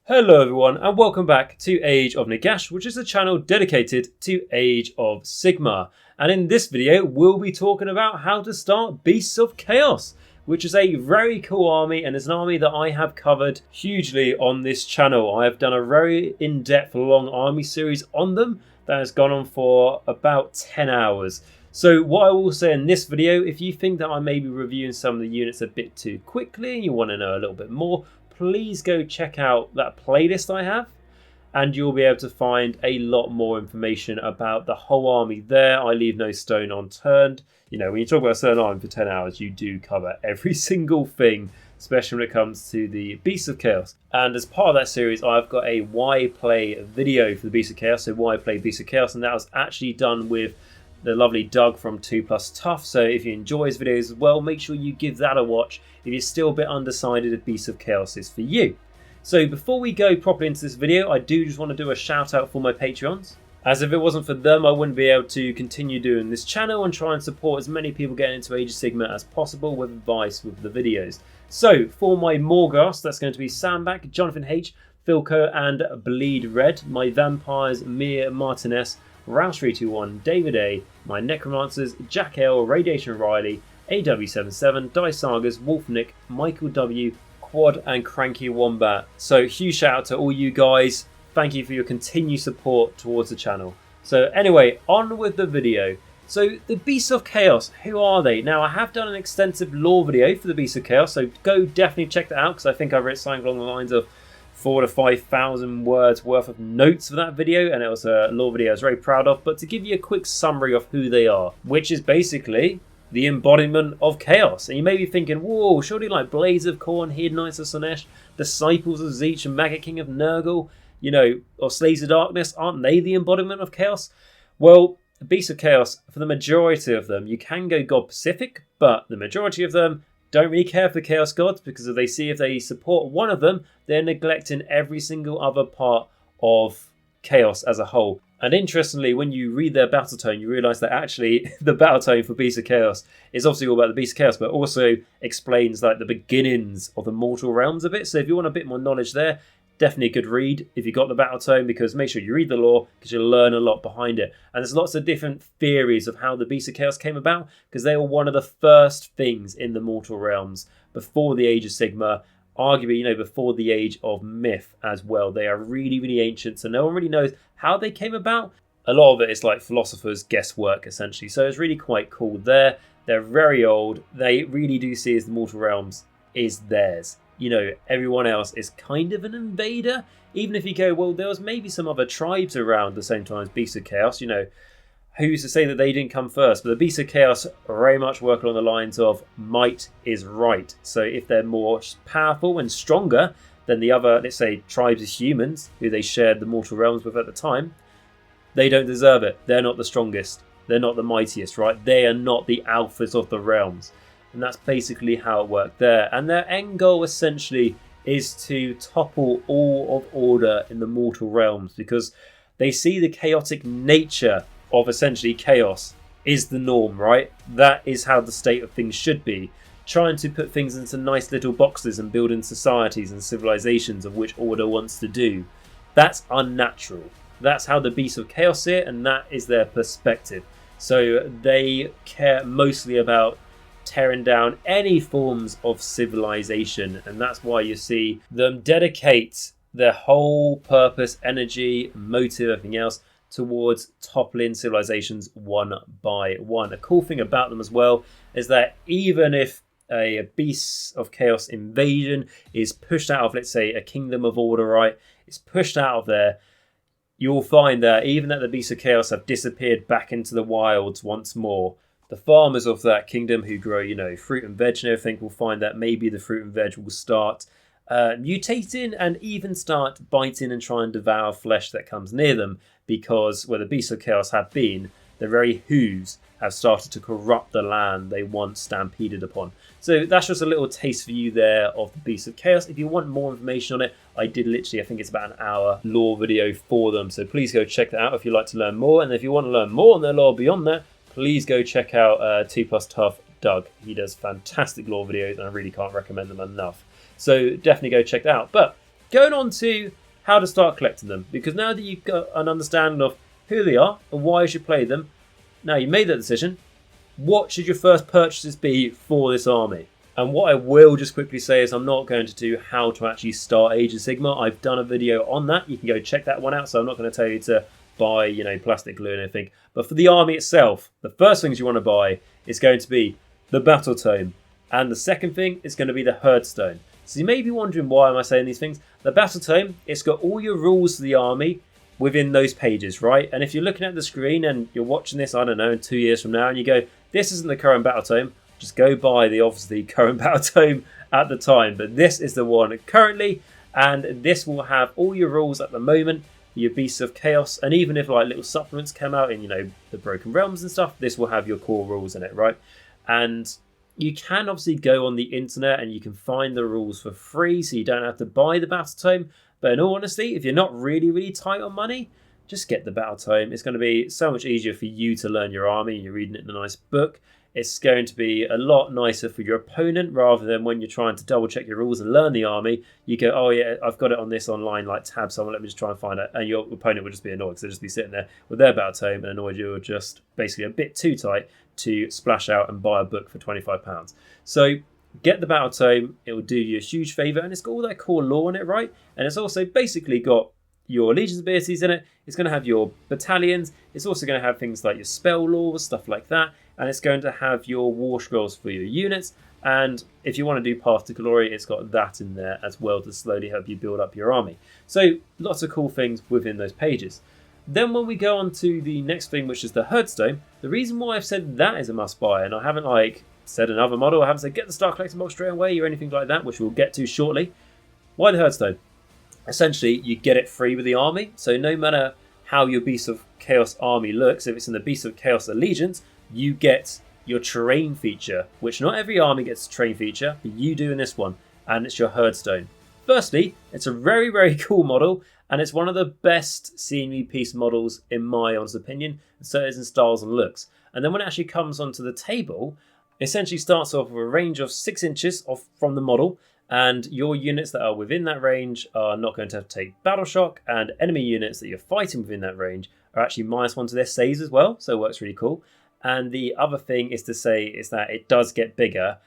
Hello everyone and welcome back to Age of Nagash, which is a channel dedicated to Age of Sigmar. And in this video we'll be talking about how to start Beasts of Chaos, which is a very cool army and is an army that I have covered hugely on this channel. I have done a very in-depth long army series on them that has gone on for about 10 hours. So what I will say in this video, if you think that I may be reviewing some of the units a bit too quickly and you want to know a little bit more, please go check out that playlist I have and you'll be able to find a lot more information about the whole army there. I leave no stone unturned. You know, when you talk about a certain army for 10 hours, you do cover every single thing, especially when it comes to the Beasts of Chaos. And as part of that series, I've got a why play video for the Beasts of Chaos, so why play Beasts of Chaos, and that was actually done with the lovely Doug from 2+ Tough. So if you enjoy his videos as well, make sure you give that a watch if you're still a bit undecided if Beasts of Chaos is for you. So before we go properly into this video, I do just want to do a shout out for my Patreons, as if it wasn't for them I wouldn't be able to continue doing this channel and try and support as many people getting into Age of Sigmar as possible with advice with the videos. So for my Morgasts, that's going to be Sandback, Johnathan H, Filq and Bleed Red. My Vampires, Mir Martinez, Rouse321, David A, my Necromancers, Jacq.l, RadiationRiley, AW77, Die Sagas, WolfNick, Michal W, Quad and Cranky Wombat. So huge shout out to all you guys. Thank you for your continued support towards the channel. So anyway, on with the video. So the Beasts of Chaos, who are they? Now I have done an extensive lore video for the Beasts of Chaos, so go definitely check that out because I think I've written something along the lines of 4,000 to 5,000 words worth of notes for that video, and it was a lore video I was very proud of. But to give you a quick summary of who they are, which is basically the embodiment of chaos. And you may be thinking, whoa, surely like Blades of Khorne, Hedonites of Slaanesh, Disciples of Tzeentch, and Maggot King of Nurgle, you know, or Slaves of Darkness, aren't they the embodiment of chaos? Well, the Beasts of Chaos, for the majority of them, you can go God Pacific, but the majority of them don't really care for the Chaos Gods, because if they support one of them, they're neglecting every single other part of Chaos as a whole. And interestingly, when you read their battle tone, you realise that actually the battle tone for Beasts of Chaos is obviously all about the Beasts of Chaos, but also explains like the beginnings of the mortal realms a bit. So if you want a bit more knowledge there, definitely a good read if you got the battle tone, because make sure you read the lore because you'll learn a lot behind it. And there's lots of different theories of how the Beasts of Chaos came about, because they were one of the first things in the mortal realms before the Age of Sigmar, arguably, you know, before the Age of Myth as well. They are really, really ancient, so no one really knows how they came about. A lot of it is like philosophers' guesswork essentially, so it's really quite cool there. They're very old. They really do see as the mortal realms is theirs. You know, everyone else is kind of an invader. Even if you go, well, there was maybe some other tribes around the same time as Beasts of Chaos, you know, who's to say that they didn't come first? But the Beasts of Chaos very much work along the lines of might is right. So if they're more powerful and stronger than the other, let's say, tribes of humans who they shared the mortal realms with at the time, they don't deserve it. They're not the strongest. They're not the mightiest, right? They are not the alphas of the realms. And that's basically how it worked there. And their end goal essentially is to topple all of order in the mortal realms, because they see the chaotic nature of essentially chaos is the norm, right? That is how the state of things should be. Trying to put things into nice little boxes and building societies and civilizations of which order wants to do, that's unnatural. That's how the Beasts of Chaos see it, and that is their perspective. So they care mostly about tearing down any forms of civilization, and that's why you see them dedicate their whole purpose, energy, motive, everything else towards toppling civilizations one by one. A cool thing about them as well is that even if a Beasts of Chaos invasion is pushed out of, let's say, a Kingdom of Order, right, it's pushed out of there, you'll find that even that the Beasts of Chaos have disappeared back into the wilds once more, the farmers of that kingdom who grow, you know, fruit and veg and everything will find that maybe the fruit and veg will start mutating and even start biting and try and devour flesh that comes near them, because where the Beasts of Chaos have been, the very hooves have started to corrupt the land they once stampeded upon. So that's just a little taste for you there of the Beasts of Chaos. If you want more information on it, I did literally, I think it's about an hour lore video for them. So please go check that out if you'd like to learn more. And if you want to learn more on their lore beyond that, please go check out 2+ Tough Doug. He does fantastic lore videos and I really can't recommend them enough. So definitely go check that out. But going on to how to start collecting them, because now that you've got an understanding of who they are and why you should play them, now you made that decision, what should your first purchases be for this army? And what I will just quickly say is I'm not going to do how to actually start Age of Sigmar. I've done a video on that. You can go check that one out. So I'm not going to tell you to buy, you know, plastic glue and everything. But for the army itself, the first things you want to buy is going to be the Battle Tome. And the second thing is going to be the Herdstone. So you may be wondering, why am I saying these things? The Battle Tome, it's got all your rules for the army within those pages, right? And if you're looking at the screen and you're watching this, I don't know, in 2 years from now, and you go, this isn't the current Battle Tome, just go buy the obviously current Battle Tome at the time. But this is the one currently, and this will have all your rules at the moment, your Beasts of Chaos, and even if like little supplements come out in, you know, the Broken Realms and stuff, this will have your core rules in it, right? And you can obviously go on the internet and you can find the rules for free, so you don't have to buy the Battle Tome. But in all honesty, if you're not really tight on money, just get the Battle Tome. It's going to be so much easier for you to learn your army. You're reading it in a nice book. It's going to be a lot nicer for your opponent, rather than when you're trying to double check your rules and learn the army, you go, oh yeah, I've got it on this online like tab, so let me just try and find it. And your opponent would just be annoyed because they'll just be sitting there with their Battle Tome and annoyed you're just basically a bit too tight to splash out and buy a book for £25. So get the Battle Tome. It will do you a huge favour, and it's got all that core lore in it, right? And it's also basically got your Legion's abilities in it. It's going to have your battalions. It's also going to have things like your spell lore, stuff like that. And it's going to have your war scrolls for your units. And if you want to do Path to Glory, it's got that in there as well to slowly help you build up your army. So lots of cool things within those pages. Then when we go on to the next thing, which is the Herdstone, the reason why I've said that is a must buy, and I haven't like said another model, I haven't said get the Star Collecting box straight away or anything like that, which we'll get to shortly. Why the Herdstone? Essentially, you get it free with the army. So no matter how your Beast of Chaos army looks, if it's in the Beast of Chaos Allegiance, you get your terrain feature, which not every army gets a terrain feature, but you do in this one, and it's your Herdstone. Firstly, it's a very cool model, and it's one of the best scenery piece models in my honest opinion, and so it is in styles and looks. And then when it actually comes onto the table, it essentially starts off with a range of 6 inches off from the model, and your units that are within that range are not going to have to take battle shock, and enemy units that you're fighting within that range are actually -1 to their saves as well, so it works really cool. And the other thing is to say is that it does get bigger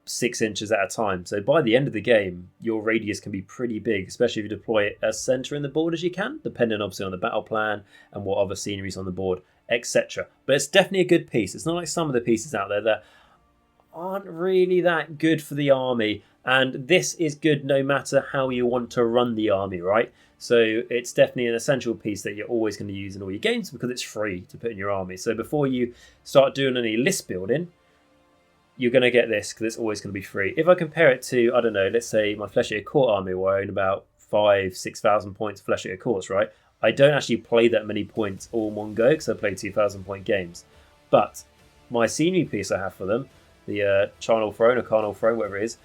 6 inches at a time. So by the end of the game, your radius can be pretty big, especially if you deploy it as centre in the board as you can, depending obviously on the battle plan and what other scenery is on the board, etc. But it's definitely a good piece. It's not like some of the pieces out there that aren't really that good for the army. And this is good no matter how you want to run the army, right? So it's definitely an essential piece that you're always going to use in all your games because it's free to put in your army. So before you start doing any list building, you're going to get this because it's always going to be free. If I compare it to, I don't know, let's say my Flesh Eater Court army where I own about 5,000-6,000 points Flesh Eater Courts, right? I don't actually play that many points all in one go because I play 2,000 point games. But my scenery piece I have for them, the Charnel Throne or Carnal Throne, whatever it is,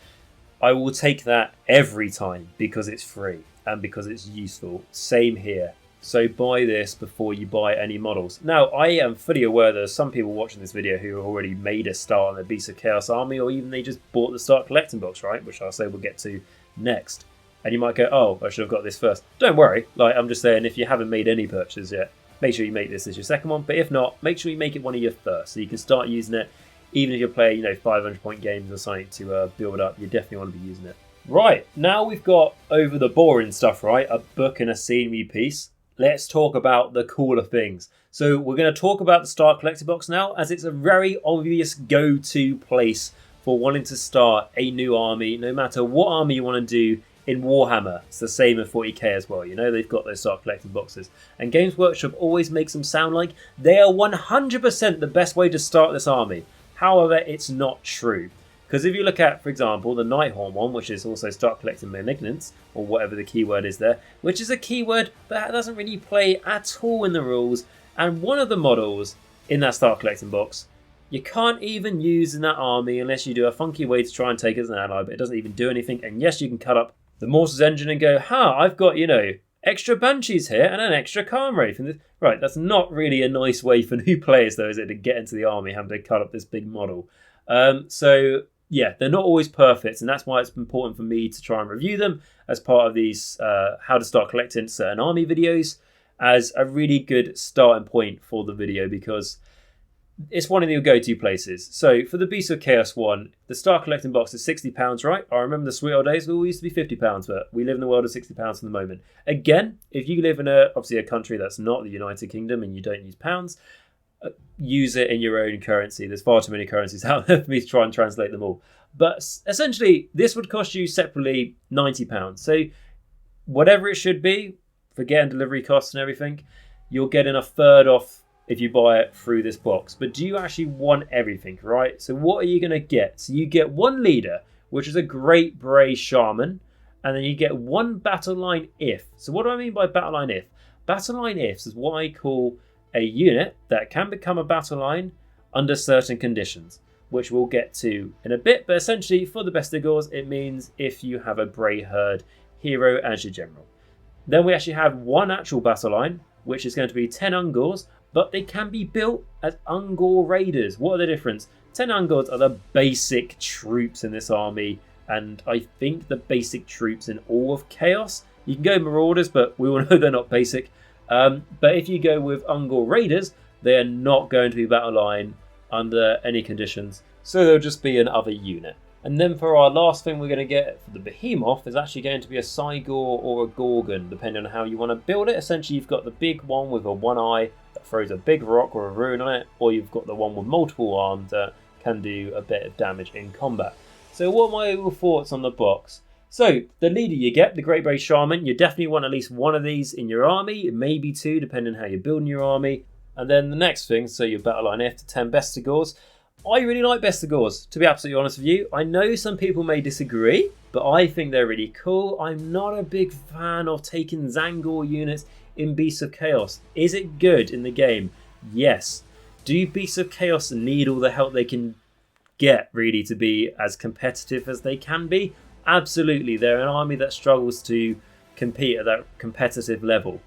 I will take that every time because it's free and because it's useful. Same here. So buy this before you buy any models. Now, I am fully aware there's some people watching this video who have already made a start on the Beast of Chaos army, or even they just bought the Start Collecting box, right? Which I'll say we'll get to next. And you might go, oh, I should have got this first. Don't worry. Like, I'm just saying, if you haven't made any purchases yet, make sure you make this as your second one. But if not, make sure you make it one of your first, so you can start using it. Even if you're playing, 500 point games or something to build up, you definitely want to be using it. Right, now we've got over the boring stuff, right? A book and a scenery piece. Let's talk about the cooler things. So we're going to talk about the Star Collector box now, as it's a very obvious go-to place for wanting to start a new army, no matter what army you want to do in Warhammer. It's the same in 40k as well. They've got those Star Collecting boxes. And Games Workshop always makes them sound like they are 100% the best way to start this army. However, it's not true. Because if you look at, for example, the Nighthorn one, which is also Start Collecting Malignance, or whatever the keyword is there, which is a keyword that doesn't really play at all in the rules, and one of the models in that Start Collecting box, you can't even use in that army unless you do a funky way to try and take it as an ally, but it doesn't even do anything. And yes, you can cut up the Morse's engine and go, I've got, extra Banshees here and an extra Calm Wraith. Right, that's not really a nice way for new players, though, is it, to get into the army having to cut up this big model. So yeah, they're not always perfect, and that's why it's important for me to try and review them as part of these how to start collecting certain army videos as a really good starting point for the video, because it's one of your go-to places. So for the Beasts of Chaos one, the start collecting box is £60, right? I remember the sweet old days, we all used to be £50, but we live in a world of £60 for the moment. Again, if you live in obviously a country that's not the United Kingdom and you don't use pounds, use it in your own currency. There's far too many currencies out there for me to try and translate them all. But essentially, this would cost you separately £90. So whatever it should be, for getting delivery costs and everything, you're getting a third off if you buy it through this box. But do you actually want everything, right? So what are you going to get? So you get one leader, which is a Great Bray Shaman, and then you get one Battleline If. So what do I mean by Battleline If? Battleline Ifs is what I call a unit that can become a battle line under certain conditions, which we'll get to in a bit. But essentially, for the Bestigors, it means if you have a Bray Herd hero as your general. Then we actually have one actual battle line, which is going to be 10 Ungors, but they can be built as Ungor Raiders. What are the difference? 10 Ungors are the basic troops in this army, and I think the basic troops in all of Chaos. You can go Marauders, but we all know they're not basic. But if you go with Ungor Raiders, they are not going to be battle line under any conditions, so they'll just be another unit. And then for our last thing we're going to get for the Behemoth is actually going to be a Sigor or a Gorgon, depending on how you want to build it. Essentially, you've got the big one with a one eye that throws a big rock or a rune on it, or you've got the one with multiple arms that can do a bit of damage in combat. So what are my overall thoughts on the box? So the leader you get, the Great Bray Shaman, you definitely want at least one of these in your army, maybe two, depending on how you're building your army. And then the next thing, so your Battleline If to 10 Bestigors. I really like Bestigors, to be absolutely honest with you. I know some people may disagree, but I think they're really cool. I'm not a big fan of taking Zangor units in Beasts of Chaos. Is it good in the game? Yes. Do Beasts of Chaos need all the help they can get, really, to be as competitive as they can be? Absolutely. They're an army that struggles to compete at that competitive level.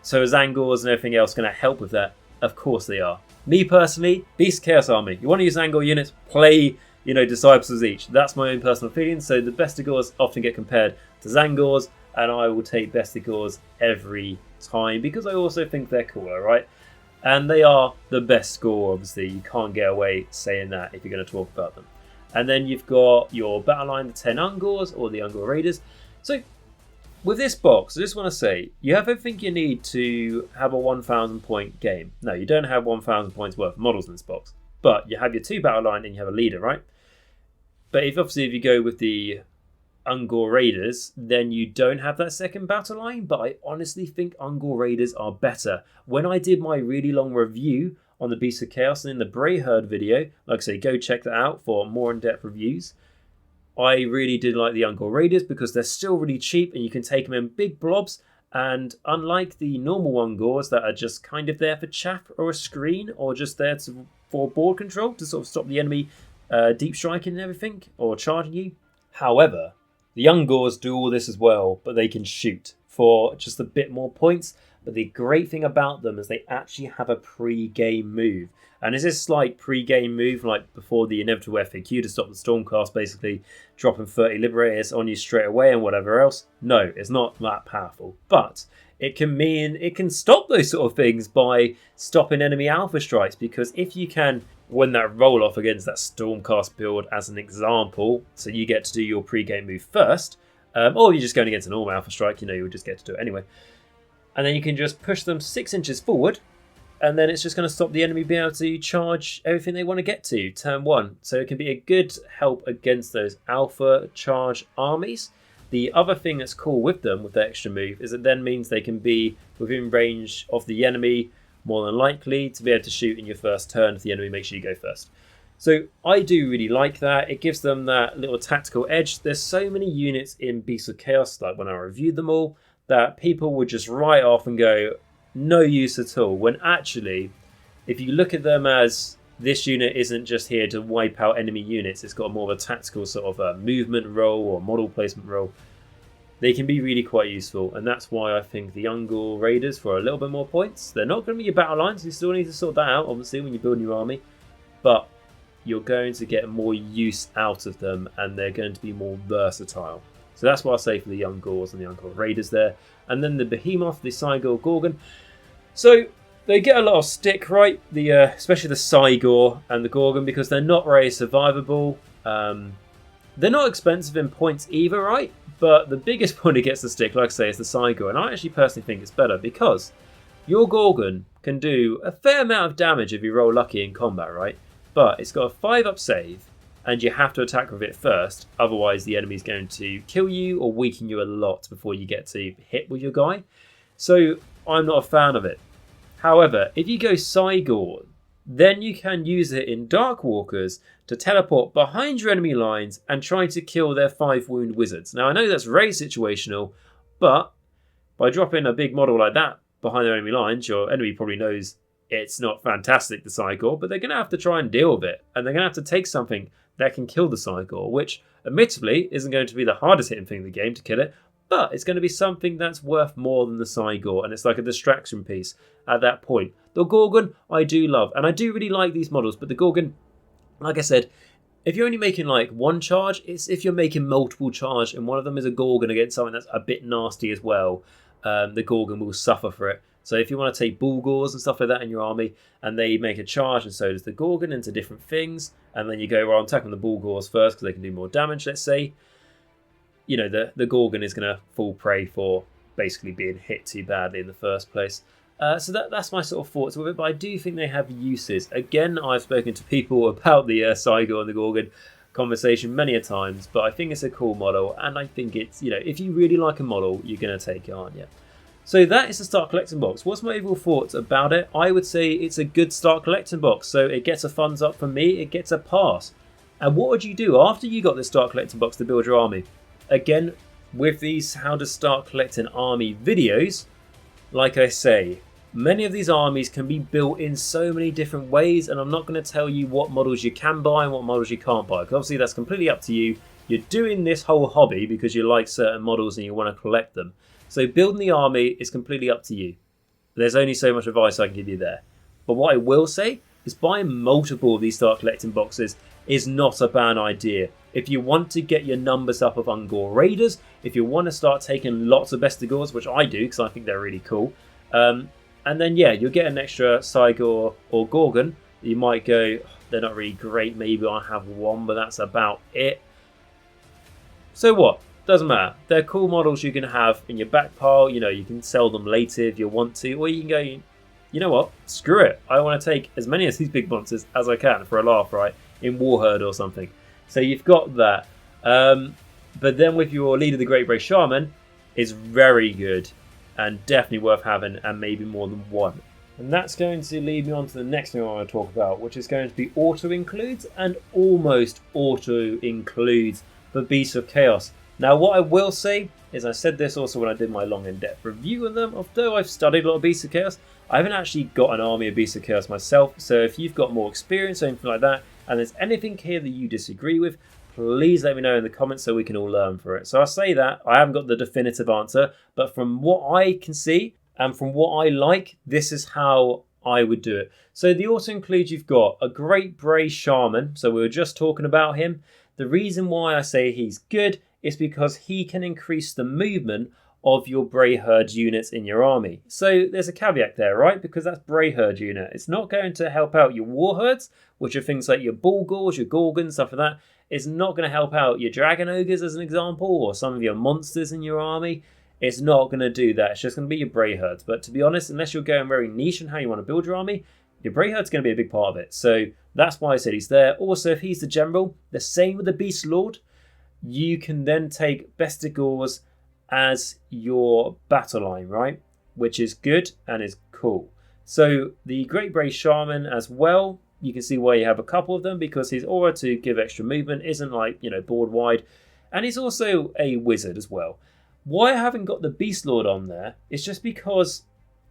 So are Zangors and everything else going to help with that? Of course they are. Me personally, Beast Chaos Army. You want to use Zangor units, play, Disciples of each. That's my own personal feeling. So the Bestigors often get compared to Zangors, and I will take Bestigors every time because I also think they're cooler, right? And they are the best score, obviously. You can't get away saying that if you're going to talk about them. And then you've got your battle line, the 10 Ungors or the Ungor Raiders. So with this box, I just want to say, you have everything you need to have a 1,000 point game. No, you don't have 1,000 points worth of models in this box. But you have your two battle line and you have a leader, right? But if you go with the Ungor Raiders, then you don't have that second battle line. But I honestly think Ungor Raiders are better. When I did my really long review on the Beasts of Chaos and in the Bray Herd video, like I say, go check that out for more in-depth reviews. I really did like the Ungor Raiders because they're still really cheap and you can take them in big blobs. And unlike the normal Ungors that are just kind of there for chaff or a screen or just there for board control to sort of stop the enemy deep striking and everything or charging you. However, the Ungors do all this as well, but they can shoot for just a bit more points. But the great thing about them is they actually have a pre-game move. And is this like pre-game move like before the inevitable FAQ to stop the Stormcast basically dropping 30 Liberators on you straight away and whatever else? No, it's not that powerful. But it can mean it can stop those sort of things by stopping enemy alpha strikes, because if you can win that roll off against that Stormcast build as an example, so you get to do your pre-game move first, or you're just going against a normal alpha strike, you'll just get to do it anyway. And then you can just push them 6 inches forward, and then it's just going to stop the enemy being able to charge everything they want to get to turn one. So it can be a good help against those alpha charge armies. The other thing that's cool with them, with the extra move, is it then means they can be within range of the enemy, more than likely, to be able to shoot in your first turn if the enemy makes sure you go first. So I do really like that. It gives them that little tactical edge. There's so many units in Beasts of Chaos, like when I reviewed them all, that people would just write off and go, no use at all. When actually, if you look at them as this unit isn't just here to wipe out enemy units, it's got more of a tactical sort of a movement role or model placement role, they can be really quite useful. And that's why I think the Ungor Raiders for a little bit more points. They're not going to be your battle lines. You still need to sort that out, obviously, when you're building your army. But you're going to get more use out of them, and they're going to be more versatile. So that's what I'll say for the young Gors and the young Raiders there. And then the Behemoth, the Sigor Gorgon. So they get a lot of stick, right? Especially the Sigor and the Gorgon, because they're not very survivable. They're not expensive in points either, right? But the biggest point it gets the stick, like I say, is the Sigor. And I actually personally think it's better because your Gorgon can do a fair amount of damage if you roll lucky in combat, right? But it's got a 5-up save, and you have to attack with it first. Otherwise, the enemy's going to kill you or weaken you a lot before you get to hit with your guy. So I'm not a fan of it. However, if you go Sigor, then you can use it in Darkwalkers to teleport behind your enemy lines and try to kill their 5-wound wizards. Now, I know that's very situational, but by dropping a big model like that behind their enemy lines, your enemy probably knows it's not fantastic, the Sigor, but they're going to have to try and deal with it. And they're going to have to take something that can kill the Sigor, which admittedly isn't going to be the hardest hitting thing in the game to kill it, but it's going to be something that's worth more than the Sigor, and it's like a distraction piece at that point. The Gorgon, I do love, and I do really like these models, but the Gorgon, like I said, if you're only making like one charge, it's if you're making multiple charge, and one of them is a Gorgon against something that's a bit nasty as well, the Gorgon will suffer for it. So if you want to take Bullgors and stuff like that in your army, and they make a charge, and so does the Gorgon, into different things, and then you go, well, I'm attacking the Bullgors first because they can do more damage, let's say, you know, the Gorgon is going to fall prey for basically being hit too badly in the first place. So that's my sort of thoughts with it, but I do think they have uses. Again, I've spoken to people about the Sigor and the Gorgon conversation many a times, but I think it's a cool model, and I think it's, you know, if you really like a model, you're going to take it, aren't you? So that is the Start Collecting Box. What's my overall thoughts about it? I would say it's a good Start Collecting Box. So it gets a thumbs up from me. It gets a pass. And what would you do after you got the Start Collecting Box to build your army? Again, with these How to Start Collecting Army videos, like I say, many of these armies can be built in so many different ways. And I'm not going to tell you what models you can buy and what models you can't buy, because obviously that's completely up to you. You're doing this whole hobby because you like certain models and you want to collect them. So building the army is completely up to you. There's only so much advice I can give you there. But what I will say is buying multiple of these Start Collecting boxes is not a bad idea. If you want to get your numbers up of Ungor Raiders, if you want to start taking lots of Bestigors, which I do because I think they're really cool, and then yeah, you'll get an extra Sigor or Gorgon. You might go, oh, they're not really great, maybe I'll have one, but that's about it. So what? Doesn't matter. They're cool models you can have in your back pile. You know, you can sell them later if you want to. Or you can go, you know what? Screw it. I want to take as many of these big monsters as I can for a laugh, right? In Warherd or something. So you've got that. But then with your Leader the Great Brave Shaman, it's very good. And definitely worth having, and maybe more than one. And that's going to lead me on to the next thing I want to talk about, which is going to be auto-includes and almost auto-includes for Beasts of Chaos. Now, what I will say is, I said this also when I did my long in-depth review of them, although I've studied a lot of Beasts of Chaos, I haven't actually got an army of Beasts of Chaos myself, so if you've got more experience or anything like that, and there's anything here that you disagree with, please let me know in the comments so we can all learn for it. So I'll say that, I haven't got the definitive answer, but from what I can see, and from what I like, this is how I would do it. So the auto-include, you've got a Great Brave Shaman, so we were just talking about him. The reason why I say he's good is because he can increase the movement of your Brayherd units in your army. So there's a caveat there, right? Because that's Brayherd unit. It's not going to help out your Warherds, which are things like your Bullgors, your Gorgons, stuff like that. It's not going to help out your Dragon Ogres, as an example, or some of your monsters in your army. It's not going to do that. It's just going to be your Brayherds. But to be honest, unless you're going very niche in how you want to build your army, your Brayherd's going to be a big part of it. So that's why I said he's there. Also, if he's the general, the same with the Beast Lord. You can then take Bestigors as your battle line, right? Which is good and is cool. So the Great Brave Shaman as well, you can see why you have a couple of them, because his aura to give extra movement isn't like, you know, board wide. And he's also a wizard as well. Why I haven't got the Beast Lord on there is just because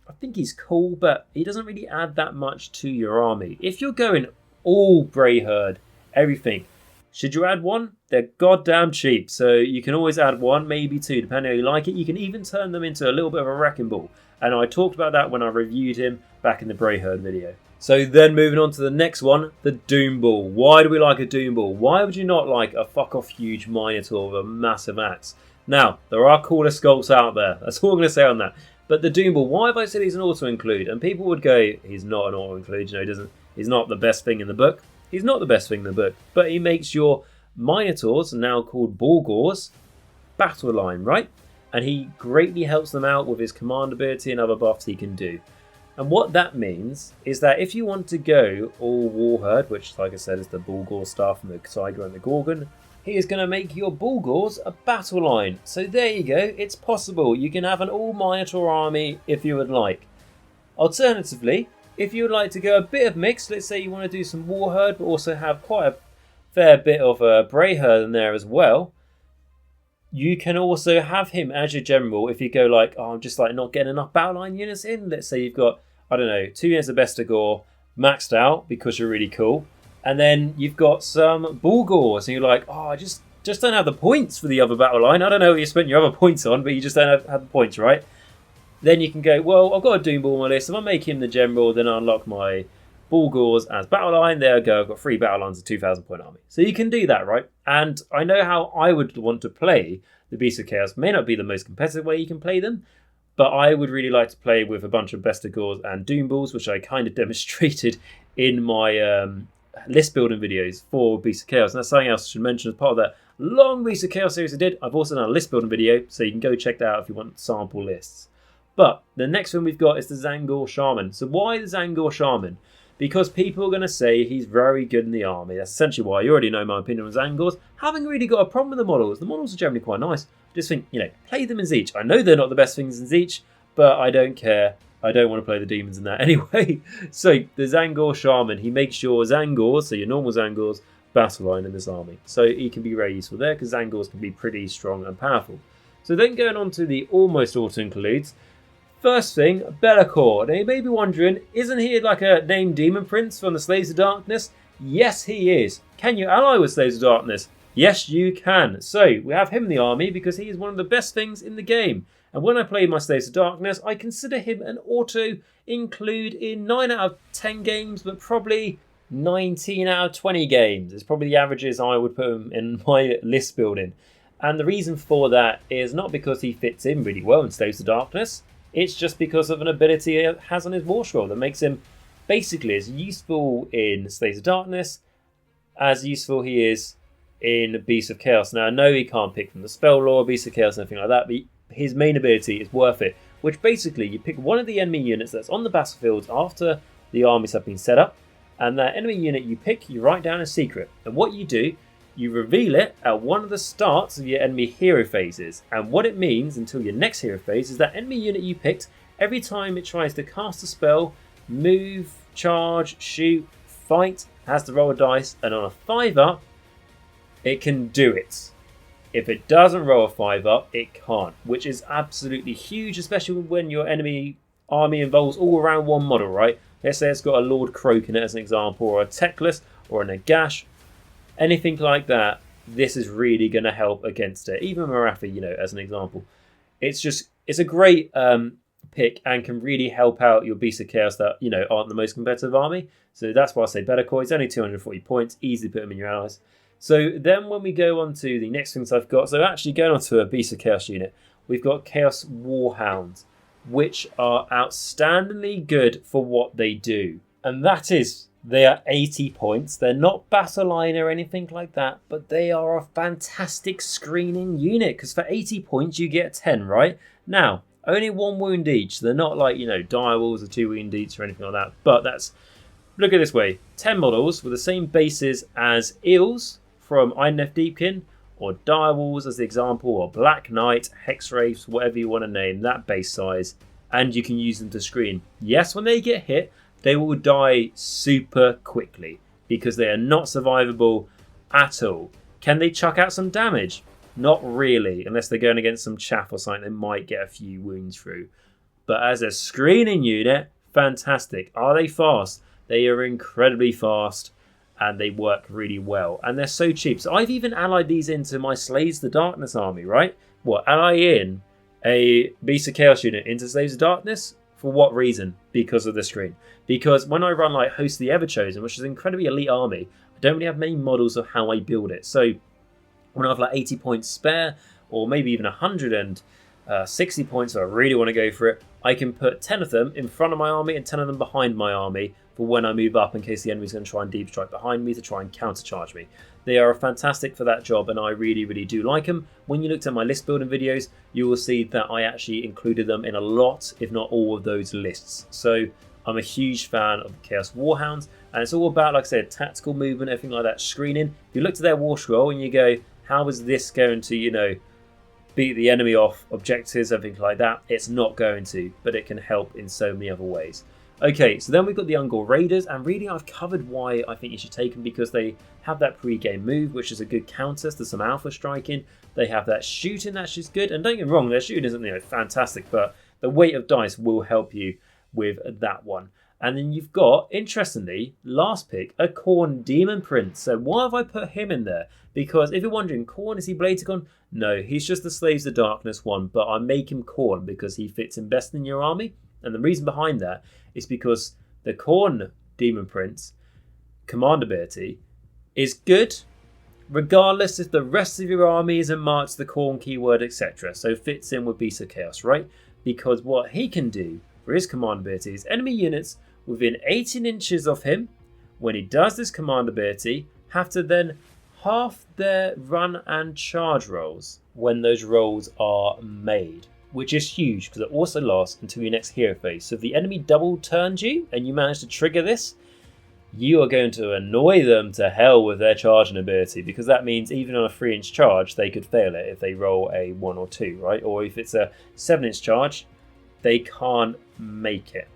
I think he's cool, but he doesn't really add that much to your army. If you're going all Brayherd, everything, should you add one? They're goddamn cheap, so you can always add one, maybe two, depending how you like it. You can even turn them into a little bit of a wrecking ball, and I talked about that when I reviewed him back in the Brayherd video. So then moving on to the next one, the Doombull. Why do we like a Doombull? Why would you not like a fuck off huge Minotaur with a massive axe? Now, there are cooler sculpts out there. That's all I'm going to say on that. But the Doombull, why have I said he's an auto-include? And people would go, he's not an auto-include, you know, he's not the best thing in the book. He's not the best thing in the book. But he makes your Minotaurs, now called Morgasts, battle line, right? And he greatly helps them out with his command ability and other buffs he can do. And what that means is that if you want to go all Warherd, which like I said is the Morgast stuff and the Tiger and the Gorgon, he is going to make your Morgasts a battle line. So there you go, it's possible. You can have an all Minotaur army if you would like. Alternatively, if you would like to go a bit of mix, let's say you want to do some Warherd but also have quite a fair bit of Brayherd in there as well, you can also have him as your general if you go like, oh, I'm just like not getting enough battle line units in. Let's say you've got, I don't know, 2 units of Bestigor maxed out because you're really cool. And then you've got some Morgasts and you're like, oh, I just don't have the points for the other battle line. I don't know what you spent your other points on, but you just don't have the points, right? Then you can go, well, I've got a Doombull on my list. If I make him the general, then I unlock my Morgasts as battle line. There I go, I've got 3 battle lines of 2,000 point army. So you can do that, right? And I know how I would want to play the Beasts of Chaos. May not be the most competitive way you can play them, but I would really like to play with a bunch of Bestigors and Doombulls, which I kind of demonstrated in my list building videos for Beasts of Chaos. And that's something else I should mention as part of that long Beasts of Chaos series I did. I've also done a list building video, so you can go check that out if you want sample lists. But the next one we've got is the Tzaangor Shaman. So why the Tzaangor Shaman? Because people are going to say he's very good in the army. That's essentially why. You already know my opinion on Tzaangors. Haven't really got a problem with the models. The models are generally quite nice. Just think, you know, play them in Tzeentch. I know they're not the best things in Tzeentch, but I don't care. I don't want to play the demons in that anyway. So the Tzaangor Shaman, he makes your Tzaangors, so your normal Tzaangors, battle line in this army. So he can be very useful there because Tzaangors can be pretty strong and powerful. So then going on to the almost auto-includes. First thing, Be'lakor. Now you may be wondering, isn't he like a named demon prince from the Slaves of Darkness? Yes, he is. Can you ally with Slaves of Darkness? Yes, you can. So we have him in the army because he is one of the best things in the game. And when I play my Slaves of Darkness, I consider him an auto-include in 9 out of 10 games, but probably 19 out of 20 games. It's probably the averages I would put him in my list building. And the reason for that is not because he fits in really well in Slaves of Darkness. It's just because of an ability he has on his war scroll that makes him basically as useful in Slaves of Darkness as useful he is in Beasts of Chaos. Now, I know he can't pick from the spell lore, Beasts of Chaos, and anything like that, but his main ability is worth it, which basically you pick one of the enemy units that's on the battlefield after the armies have been set up, and that enemy unit you pick, you write down a secret. And what you do, you reveal it at one of the starts of your enemy hero phases. And what it means until your next hero phase is that enemy unit you picked, every time it tries to cast a spell, move, charge, shoot, fight, has to roll a dice, and on a 5-up, it can do it. If it doesn't roll a 5-up, it can't, which is absolutely huge, especially when your enemy army involves all around one model, right? Let's say it's got a Lord Croak in it as an example, or a Teclis, or a Nagash. Anything like that, this is really going to help against it. Even Marathi, you know, as an example. It's a great pick and can really help out your Beasts of Chaos that, you know, aren't the most competitive army. So that's why I say Be'lakor. It's only 240 points. Easy to put them in your allies. So then when we go on to the next things I've got, so actually going on to a Beasts of Chaos unit, we've got Chaos Warhounds, which are outstandingly good for what they do. And that is, they are 80 points. They're not battle line or anything like that, but they are a fantastic screening unit because for 80 points you get 10, right? Now, only 1 wound each. They're not like, you know, direwolves or 2 wound each or anything like that. But that's, look at it this way, 10 models with the same bases as Eels from Idoneth Deepkin, or direwolves as the example, or Black Knight, Hexwraiths, whatever you want to name, that base size, and you can use them to screen. Yes, when they get hit, they will die super quickly because they are not survivable at all. Can they chuck out some damage? Not really, unless they're going against some chaff or something. They might get a few wounds through. But as a screening unit, fantastic. Are they fast? They are incredibly fast and they work really well. And they're so cheap. So I've even allied these into my Slaves of the Darkness army, right? What, ally in a Beast of Chaos unit into Slaves of Darkness For what reason? Because of the screen. Because when I run like Host of the Everchosen, which is an incredibly elite army, I don't really have many models of how I build it. So when I have like 80 points spare, or maybe even 160 points, so I really want to go for it, I can put 10 of them in front of my army and 10 of them behind my army for when I move up in case the enemy's going to try and deep strike behind me to try and countercharge me. They are fantastic for that job, and I really, really do like them. When you looked at my list building videos, you will see that I actually included them in a lot, if not all of those lists. So I'm a huge fan of the Chaos Warhounds, and it's all about, like I said, tactical movement, everything like that, screening. If you look at their war scroll and you go, how is this going to, beat the enemy off objectives, everything like that, it's not going to, but it can help in so many other ways. Okay, so then we've got the Ungor Raiders, and really I've covered why I think you should take them, because they have that pre-game move, which is a good counter to some alpha striking. They have that shooting, that's just good, and don't get me wrong, their shooting isn't fantastic, but the weight of dice will help you with that one. And then you've got, interestingly, last pick, a Khorne Demon Prince. So why have I put him in there? Because if you're wondering, Khorne, is he Blaticon? No, he's just the Slaves of Darkness one, but I make him Khorne because he fits in best in your army. And the reason behind that is because the Khorne Demon Prince command ability is good, regardless if the rest of your army is in March, the Khorne keyword, etc. So fits in with Beast of Chaos, right? Because what he can do for his command ability is enemy units within 18 inches of him, when he does this command ability, have to then half their run and charge rolls when those rolls are made, which is huge because it also lasts until your next hero phase. So if the enemy double turns you and you manage to trigger this, you are going to annoy them to hell with their charging ability, because that means even on a 3-inch charge they could fail it if they roll a 1 or 2, right? Or if it's a 7-inch charge, they can't make it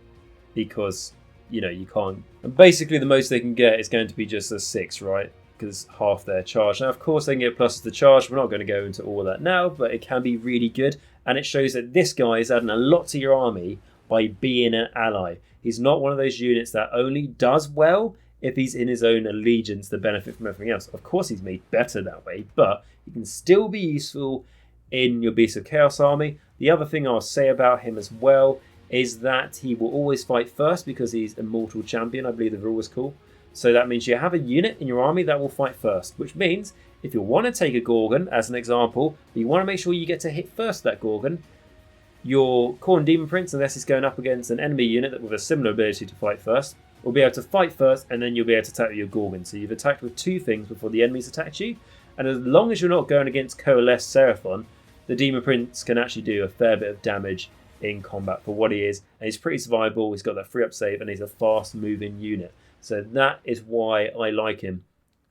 because you can't. And basically the most they can get is going to be just a 6, right? Because half their charge. Now of course they can get pluses to charge. We're not going to go into all of that now, but it can be really good, and it shows that this guy is adding a lot to your army by being an ally. He's not one of those units that only does well if he's in his own allegiance to benefit from everything else. Of course he's made better that way, but he can still be useful in your Beast of Chaos army. The other thing I'll say about him as well is that he will always fight first because he's Immortal Champion, I believe the rule was cool. So that means you have a unit in your army that will fight first, which means if you want to take a Gorgon as an example, but you want to make sure you get to hit first that Gorgon, your Khorne Demon Prince, unless he's going up against an enemy unit that with a similar ability to fight first, will be able to fight first, and then you'll be able to attack with your Gorgon. So you've attacked with 2 things before the enemy's attacked you, and as long as you're not going against Coalesce Seraphon, the Demon Prince can actually do a fair bit of damage in combat for what he is, and he's pretty survivable. He's got that 3-up save, and he's a fast moving unit. So that is why I like him.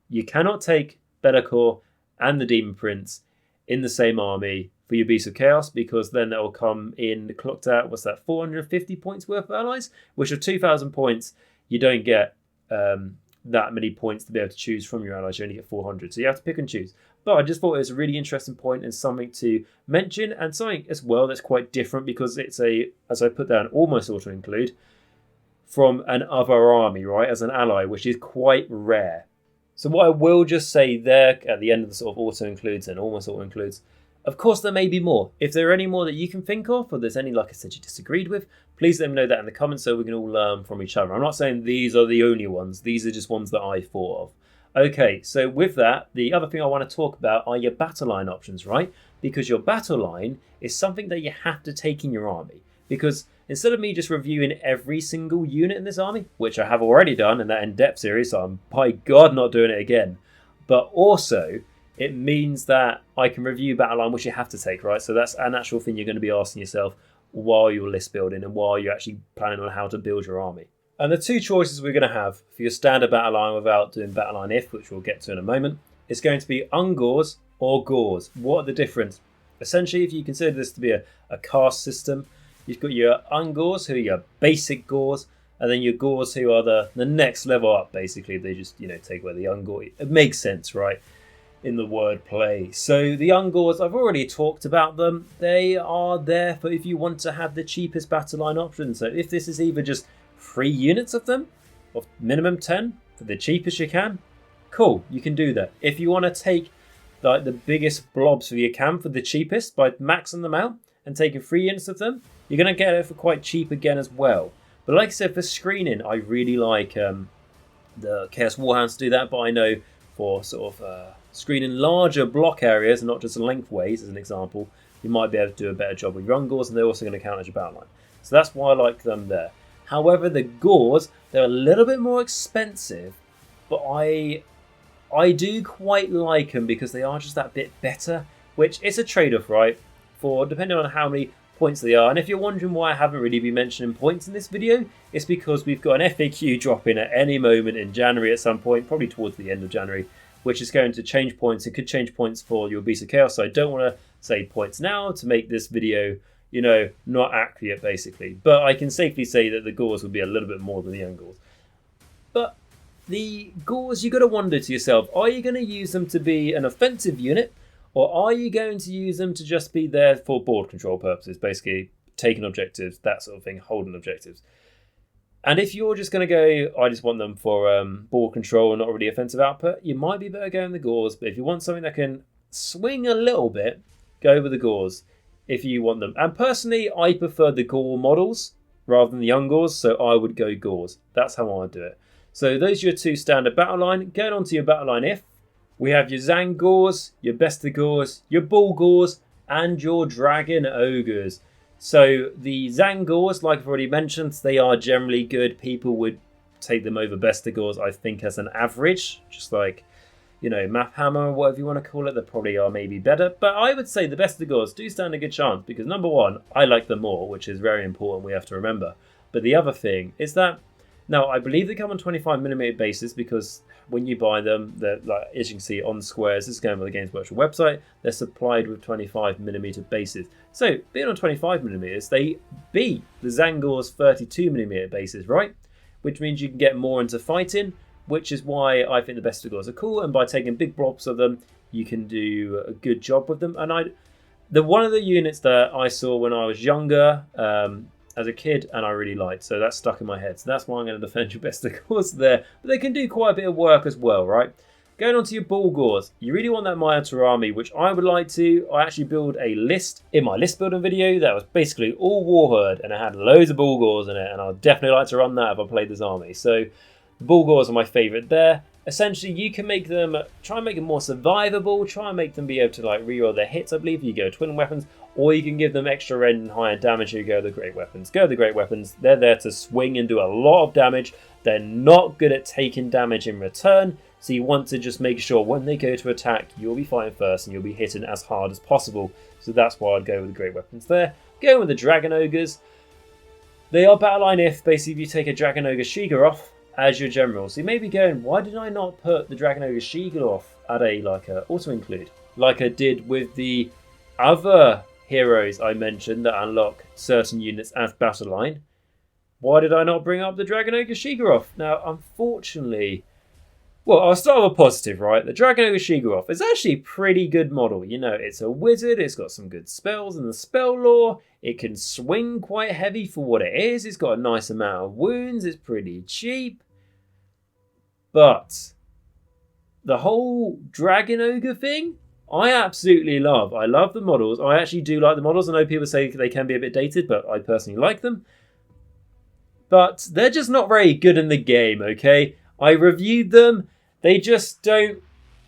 You cannot take Be'lakor and the Demon Prince in the same army for your Beast of Chaos, because then that will come in clocked out, 450 points worth of allies, which are 2,000 points. You don't get that many points to be able to choose from your allies. You only get 400, so you have to pick and choose. But I just thought it was a really interesting point and something to mention, and something as well that's quite different, because it's as I put down, almost auto-include from an other army, right, as an ally, which is quite rare. So what I will just say there at the end of the sort of auto-includes and almost auto-includes, of course there may be more. If there are any more that you can think of, or there's any, like I said, you disagreed with, please let me know that in the comments so we can all learn from each other. I'm not saying these are the only ones. These are just ones that I thought of. Okay, so with that, the other thing I want to talk about are your battle line options, right? Because your battle line is something that you have to take in your army. Because instead of me just reviewing every single unit in this army, which I have already done in that in-depth series, so I'm by God not doing it again, but also it means that I can review battle line, which you have to take, right? So that's an actual thing you're going to be asking yourself while you're list building and while you're actually planning on how to build your army. And the 2 choices we're going to have for your standard battle line without doing Battleline If, which we'll get to in a moment, is going to be Ungors or Gors. What are the difference? Essentially, if you consider this to be a caste system, you've got your Ungors, who are your basic Gors, and then your Gors, who are the next level up, basically. They just, take away the Ungor. It makes sense, right, in the word play. So the Ungors, I've already talked about them. They are there for if you want to have the cheapest battle line option. So if this is either just 3 units of them, or minimum 10, for the cheapest you can, cool, you can do that. If you want to take the biggest blobs for your camp for the cheapest by maxing them out and taking 3 units of them, you're going to get it for quite cheap again as well. But like I said, for screening, I really like the Chaos Warhounds to do that, but I know for sort of screening larger block areas and not just lengthways, as an example, you might be able to do a better job with your Ungors, and they're also going to count as your battle line. So that's why I like them there. However, the Gors, they're a little bit more expensive, but I do quite like them because they are just that bit better, which is a trade-off, right? For depending on how many points they are. And if you're wondering why I haven't really been mentioning points in this video, it's because we've got an FAQ dropping at any moment in January at some point, probably towards the end of January, which is going to change points. It could change points for your Beast of Chaos, so I don't want to say points now to make this video, you know, not accurate basically. But I can safely say that the Gors will be a little bit more than the Ungors. But the Gors, you've got to wonder to yourself, are you going to use them to be an offensive unit, or are you going to use them to just be there for board control purposes, basically taking objectives, that sort of thing, holding objectives? And if you're just going to go, I just want them for board control and not really offensive output, you might be better going the Gors. But if you want something that can swing a little bit, go with the Gors if you want them. And personally, I prefer the Gore models rather than the Ungors, so I would go Gors. That's how I do it. So those are your two standard battle line. Going on to your Battleline If, we have your Zang Gors, your Besta Gors, your Bull Gors, and your Dragon Ogres. So the Zang Gors, like I've already mentioned, they are generally good. People would take them over Besta Gors, I think, as an average. Just like, you know, Map Hammer or whatever you want to call it, they probably are maybe better. But I would say the Besta Gors do stand a good chance because, number one, I like them more, which is very important, we have to remember. But the other thing is that, now, I believe they come on 25mm bases because when you buy them, they're, like, as you can see on squares, this is going on the Games Workshop website, they're supplied with 25mm bases. So, being on 25mm, they beat the Zangor's 32mm bases, right? Which means you can get more into fighting, which is why I think the Besta Gors are cool, and by taking big blobs of them, you can do a good job with them. And one of the units that I saw when I was younger, as a kid, and I really liked, so that's stuck in my head. So that's why I'm going to defend your Besta Gors there. But they can do quite a bit of work as well, right? Going on to your Bull Gors, you really want that Minotaur army, which I would like to. I actually build a list in my list building video that was basically all Warherd, and it had loads of Bull Gors in it, and I'd definitely like to run that if I played this army. So the Bull Gors are my favourite there. Essentially, you can make them, try and make them more survivable, try and make them be able to like reroll their hits, I believe, if you go twin weapons, or you can give them extra rend and higher damage if you go the great weapons. Go the great weapons, they're there to swing and do a lot of damage. They're not good at taking damage in return, so you want to just make sure when they go to attack, you'll be fighting first and you'll be hitting as hard as possible. So that's why I'd go with the great weapons there. Going with the Dragon Ogres, they are Battleline If, basically if you take a Dragon Ogre Shiga off as your general. So you may be going, why did I not put the Dragon Ogre Shiga off at a auto include, like I did with the other heroes I mentioned that unlock certain units as battle line? Why did I not bring up the Dragon Ogre Shiga? Now, unfortunately, well, I'll start with a positive, right? The Dragon Ogre Shiga is actually a pretty good model. You know, it's a wizard, it's got some good spells in the spell lore, it can swing quite heavy for what it is, it's got a nice amount of wounds, it's pretty cheap. But the whole Dragon Ogre thing, I absolutely love. I love the models. I actually do like the models. I know people say they can be a bit dated, but I personally like them. But they're just not very good in the game, okay? I reviewed them. They just don't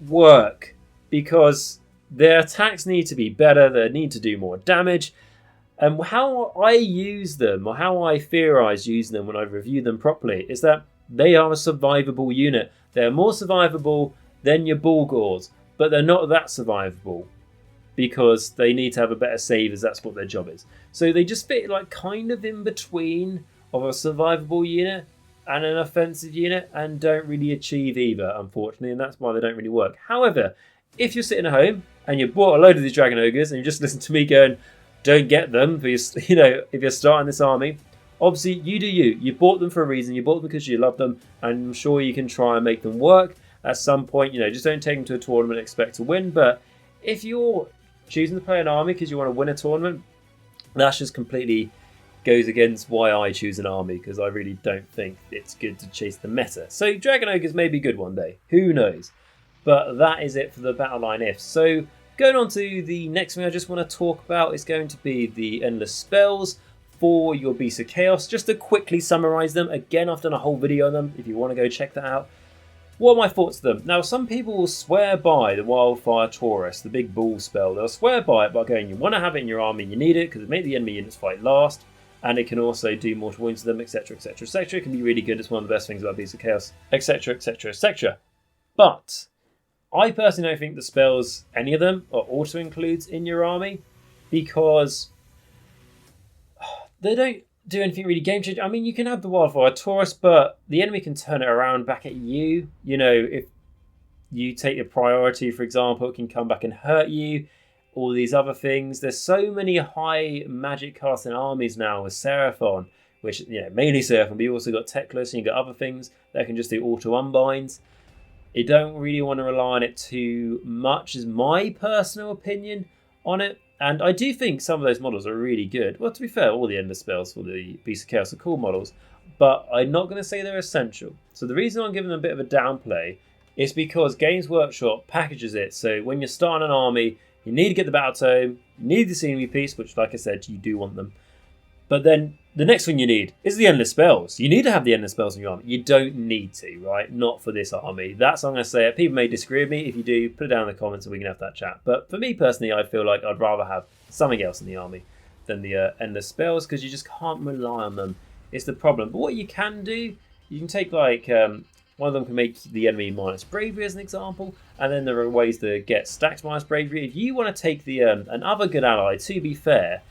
work because their attacks need to be better. They need to do more damage. And how I use them, or how I theorize using them when I review them properly, is that they are a survivable unit. They're more survivable than your Bull Gors, but they're not that survivable because they need to have a better save, as that's what their job is. So they just fit like kind of in between of a survivable unit and an offensive unit, and don't really achieve either, unfortunately, and that's why they don't really work. However, if you're sitting at home and you bought a load of these Dragon Ogres and you just listen to me going, don't get them, because, you know, if you're starting this army, obviously you do you. You bought them for a reason. You bought them because you love them, and I'm sure you can try and make them work at some point. You know, just don't take them to a tournament and expect to win. But if you're choosing to play an army because you want to win a tournament, that just completely goes against why I choose an army, because I really don't think it's good to chase the meta. So Dragon Ogres may be good one day. Who knows? But that is it for the Battleline If. So going on to the next thing I just want to talk about is going to be the Endless Spells for your Beasts of Chaos. Just to quickly summarise them, again I've done a whole video on them if you want to go check that out. What are my thoughts of them? Now some people will swear by the Wildfire Taurus, the big bull spell. They'll swear by it by going, you want to have it in your army, you need it because it makes the enemy units fight last, and it can also do mortal wounds to them, etc, etc, etc. It can be really good, it's one of the best things about Beasts of Chaos, etc, etc, etc. But I personally don't think the spells, any of them, are auto-includes in your army, because they don't do anything really game-changing. I mean, you can have the Wildfire Taurus, but the enemy can turn it around back at you. You know, if you take your priority, for example, it can come back and hurt you. All these other things. There's so many high magic casting armies now with Seraphon, which, you know, mainly Seraphon, but you also got Teclis and you got other things that can just do auto-unbinds. You don't really want to rely on it too much, is my personal opinion on it. And I do think some of those models are really good. Well, to be fair, all the Endless spells for the Beast of Chaos are cool models, but I'm not going to say they're essential. So the reason I'm giving them a bit of a downplay is because Games Workshop packages it. So when you're starting an army, you need to get the Battle Tome, you need the Scenery Piece, which, like I said, you do want them. But then the next thing you need is the Endless spells. You need to have the Endless spells in your army. You don't need to, right? Not for this army. That's how I'm going to say it. People may disagree with me. If you do, put it down in the comments and we can have that chat. But for me personally, I feel like I'd rather have something else in the army than the Endless spells, because you just can't rely on them. It's the problem. But what you can do, you can take like one of them can make the enemy minus bravery as an example, and then there are ways to get stacked minus bravery. If you want to take the another good ally, to be fair,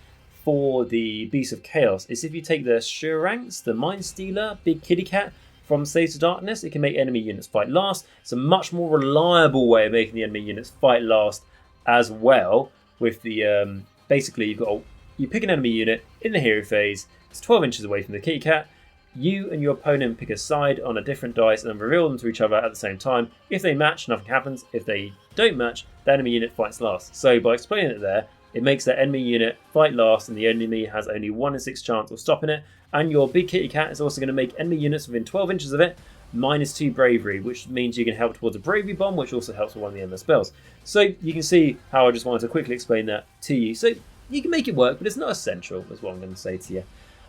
for the Beast of Chaos, is if you take the Shuranks, the Mind Stealer, big kitty cat from Slaves of Darkness, it can make enemy units fight last. It's a much more reliable way of making the enemy units fight last as well. With the basically you pick an enemy unit in the hero phase. It's 12 inches away from the kitty cat. You and your opponent pick a side on a different dice and then reveal them to each other at the same time. If they match, nothing happens. If they don't match, the enemy unit fights last. So by explaining it there, it makes that enemy unit fight last and the enemy has only 1 in 6 chance of stopping it. And your big kitty cat is also going to make enemy units within 12 inches of it minus 2 bravery, which means you can help towards a bravery bomb, which also helps with one of the endless spells. So you can see how I just wanted to quickly explain that to you. So you can make it work, but it's not essential, is what I'm going to say to you.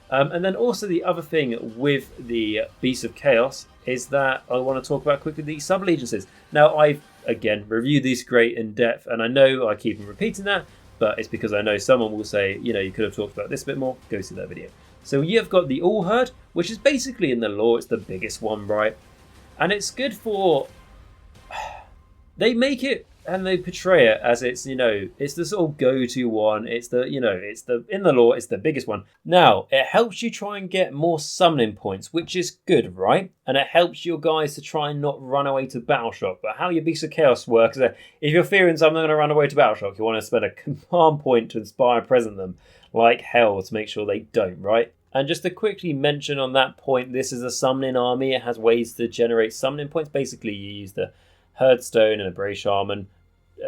And then also the other thing with the Beast of Chaos is that I want to talk about quickly the sub-allegiances. Now, I've, again, reviewed these great in depth, and I know I keep on repeating that, but it's because I know someone will say, you know, you could have talked about this a bit more. Go see that video. So you've got the All Herd, which is basically in the lore, it's the biggest one, right? And it's good for... They make it and they portray it as it's, you know, it's the sort of go-to one. It's the, you know, it's the, in the lore, it's the biggest one. Now, it helps you try and get more summoning points, which is good, right? And it helps your guys to try and not run away to Battleshock. But how your Beast of Chaos works, if you're fearing someone going to run away to Battleshock, you want to spend a command point to inspire and present them like hell to make sure they don't, right? And just to quickly mention on that point, this is a summoning army. It has ways to generate summoning points. Basically, you use the Herdstone and a Bray Shaman.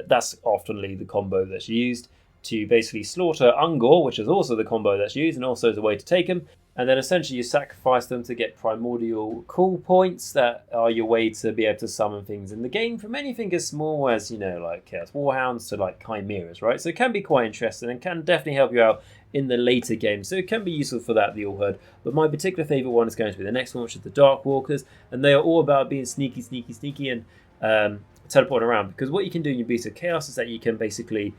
That's often the combo that's used to basically slaughter Ungor, which is also the combo that's used and also is a way to take them. And then essentially you sacrifice them to get primordial cool points that are your way to be able to summon things in the game, from anything as small as, you know, like Chaos Warhounds to like Chimeras, right? So it can be quite interesting and can definitely help you out in the later games. So it can be useful for that, the All Herd. But my particular favourite one is going to be the next one, which is the Dark Walkers. And they are all about being sneaky, sneaky, sneaky and teleporting around. Because what you can do in your Beast of Chaos is that you can basically...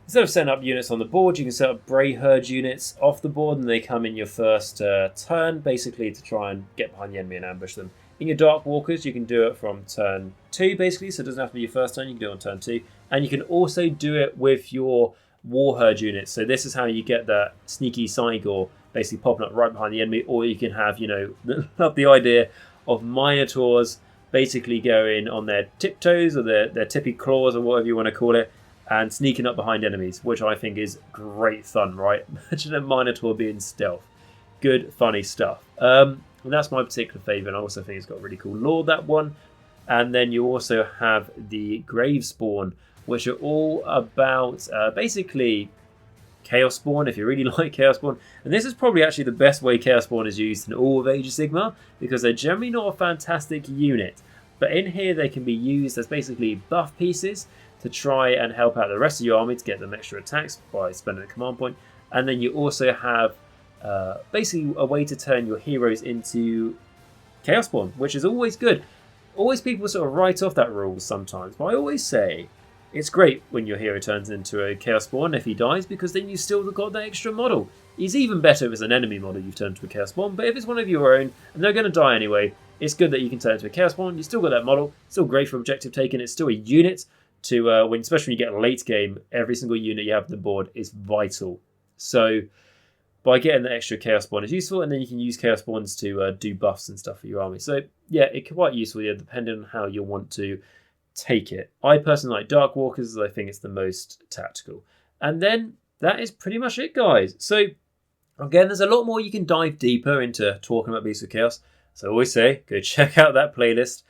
Instead of setting up units on the board, you can set up Bray Herd units off the board and they come in your first turn, basically to try and get behind the enemy and ambush them. In your Dark Walkers, you can do it from turn 2, basically, so it doesn't have to be your first turn, you can do it on turn 2. And you can also do it with your War Herd units. So this is how you get that sneaky Sigor basically popping up right behind the enemy, or you can have, you know, love the idea of Minotaurs basically going on their tiptoes or their tippy claws or whatever you want to call it, and sneaking up behind enemies, which I think is great fun, right? Imagine a Minotaur being stealth. Good, funny stuff. And that's my particular favourite. I also think it's got really cool lore, that one. And then you also have the Gravespawn, which are all about basically Chaos Spawn, if you really like Chaos Spawn. And this is probably actually the best way Chaos Spawn is used in all of Age of Sigmar, because they're generally not a fantastic unit. But in here they can be used as basically buff pieces to try and help out the rest of your army to get them extra attacks by spending a command point. And then you also have basically a way to turn your heroes into Chaos Spawn, which is always good. Always people sort of write off that rule sometimes, but I always say it's great when your hero turns into a Chaos Spawn if he dies, because then you still got that extra model. It's even better if it's an enemy model you've turned to a Chaos Spawn, but if it's one of your own and they're going to die anyway, it's good that you can turn into a Chaos Spawn. You still got that model. It's still great for objective taking. It's still a unit to when, especially when you get a late game, every single unit you have on the board is vital. So by getting the extra Chaos Spawn is useful, and then you can use Chaos Spawns to do buffs and stuff for your army. So yeah, it's quite useful, yeah, depending on how you want to take it. I personally like Dark Walkers, as I think it's the most tactical. And then that is pretty much it, guys. So again, there's a lot more you can dive deeper into talking about Beasts of Chaos. So I always say, go check out that playlist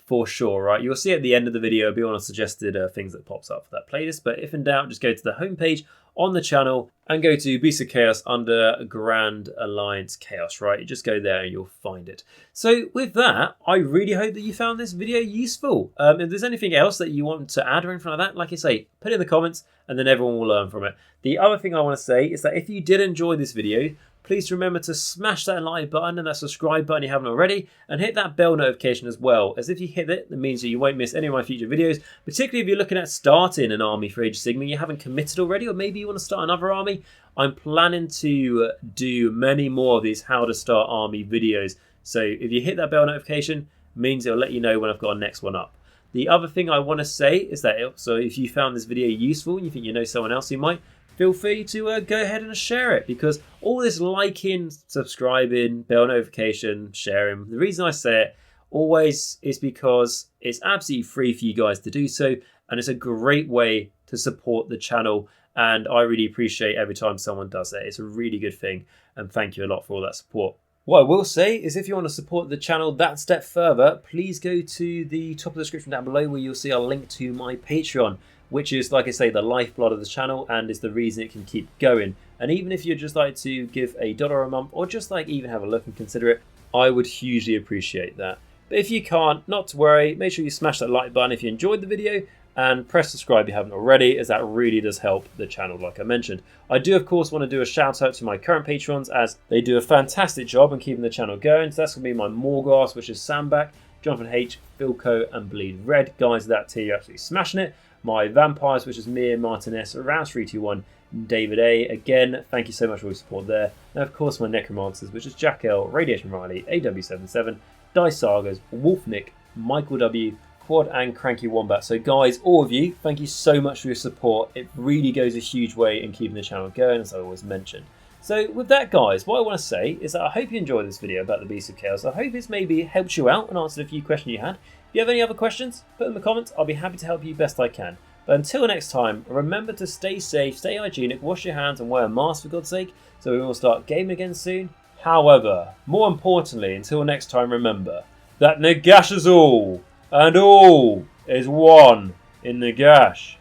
for sure, right? You'll see at the end of the video, it'll be one of the suggested things that pops up for that playlist. But if in doubt, just go to the homepage on the channel and go to Beasts of Chaos under Grand Alliance Chaos, right? You just go there and you'll find it. So with that, I really hope that you found this video useful. If there's anything else that you want to add or anything like that, like I say, put it in the comments and then everyone will learn from it. The other thing I want to say is that if you did enjoy this video, please remember to smash that like button and that subscribe button if you haven't already, and hit that bell notification as well, as if you hit it, that means that you won't miss any of my future videos, particularly if you're looking at starting an army for Age of Sigmar, you haven't committed already, or maybe you want to start another army. I'm planning to do many more of these how to start army videos, so if you hit that bell notification, it means it'll let you know when I've got a next one up. The other thing I want to say is that so if you found this video useful and you think you know someone else who might, feel free to go ahead and share it, because all this liking, subscribing, bell notification, sharing, the reason I say it always is because it's absolutely free for you guys to do so, and it's a great way to support the channel, and I really appreciate every time someone does that. It's a really good thing, and thank you a lot for all that support. What I will say is if you want to support the channel that step further, please go to the top of the description down below where you'll see a link to my Patreon, which is, like I say, the lifeblood of the channel and is the reason it can keep going. And even if you'd just like to give $1 a month, or just like even have a look and consider it, I would hugely appreciate that. But if you can't, not to worry, make sure you smash that like button if you enjoyed the video, and press subscribe if you haven't already, as that really does help the channel, like I mentioned. I do, of course, want to do a shout out to my current patrons, as they do a fantastic job in keeping the channel going. So that's going to be my Morgasts, which is Sandback, Johnathan H, Filq, and Bleed Red. Guys, that tier, you're absolutely smashing it. My Vampires, which is Mir, Martin S, Rouse321, David A. Again, thank you so much for your support there. And of course, my Necromancers, which is Jacq.l, RadiationRiley, AW77, Die Sagas, WolfNick, Michal W, Quad, and Cranky Wombat. So guys, all of you, thank you so much for your support. It really goes a huge way in keeping the channel going, as I always mentioned. So with that, guys, what I want to say is that I hope you enjoyed this video about the Beasts of Chaos. I hope it's maybe helped you out and answered a few questions you had. If you have any other questions, put them in the comments. I'll be happy to help you best I can. But until next time, remember to stay safe, stay hygienic, wash your hands and wear a mask for God's sake, so we will start gaming again soon. However, more importantly, until next time, remember that Nagash is all, and all is one in Nagash.